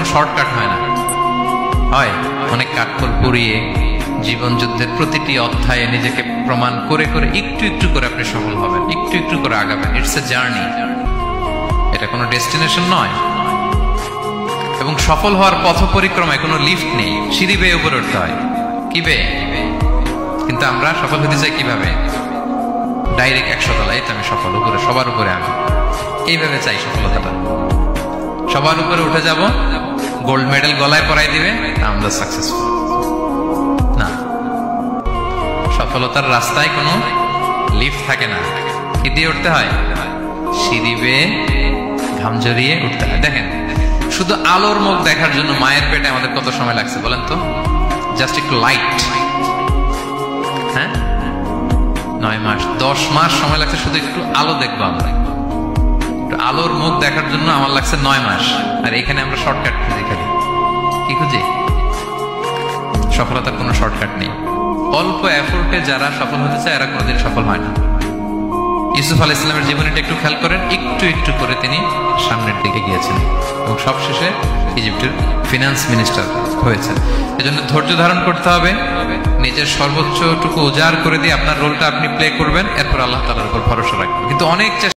কোনো শর্টকাট হয় না, হয় অনেক কাঠখড় পুড়িয়ে জীবন যুদ্ধের প্রতিটি অধ্যায়ে নিজেকে প্রমাণ করে করে একটু একটু করে আপনি সফল হবেন, একটু একটু করে আগাবেন। ইটস এ জার্নি, এটা কোনো ডেস্টিনেশন নয়। এবং সফল হওয়ার পথ পরিক্রমায় কোনো লিফট নেই, সিঁড়ি বেয়ে উপরে উঠতে হয়। কি বেয়ে? কিন্তু আমরা সফল হতে চাই কিভাবে? ডাইরেক্ট 100 তলায় তো আমি সফল, উপরে সবার উপরে আমি, এইভাবে চাই সফলতাটা। সবার উপরে উঠে যাব, গোল্ড মেডেল গলায় পরাই দিবে, আমরা সাকসেসফুল না। সফলতার রাস্তায় কোনো লিফট থাকে না। কি দিয়ে উঠতে হয়? সিঁড়ি বেয়ে ঘাম জড়িয়ে উঠতে হয়। দেখেন, শুধু আলোর মুখ দেখার জন্য মায়ের পেটে আমাদের কত সময় লাগছে বলেন তো? জাস্ট একটু লাইট, হ্যাঁ 9 মাস 10 মাস সময় লাগছে শুধু একটু আলো দেখবো আমরা। একটু আলোর মুখ দেখার জন্য আমার লাগছে 9 মাস। আর এখানে আমরা শর্টকাট খুঁজি, খালি কি খুঁজি? সফলতার কোনো শর্টকাট নেই। অল্প এফোর্টে যারা সফল হতে চায় এরা কোনোদিন সফল হয় না। ইউসুফ আলাইহিস সালামের জীবনীটা একটু খেয়াল করেন, একটু একটু করে তিনি সামনের দিকে গিয়েছেন এবং সবশেষে ইজিপ্টের ফিনান্স মিনিস্টার হয়েছেন। এজন্য ধৈর্য ধারণ করতে হবে, নিজের সর্বোচ্চটুকু উজাড় করে দিয়ে আপনার রোলটা আপনি প্লে করবেন, এরপর আল্লাহ তাআলার উপর ভরসা রাখবেন। কিন্তু অনেক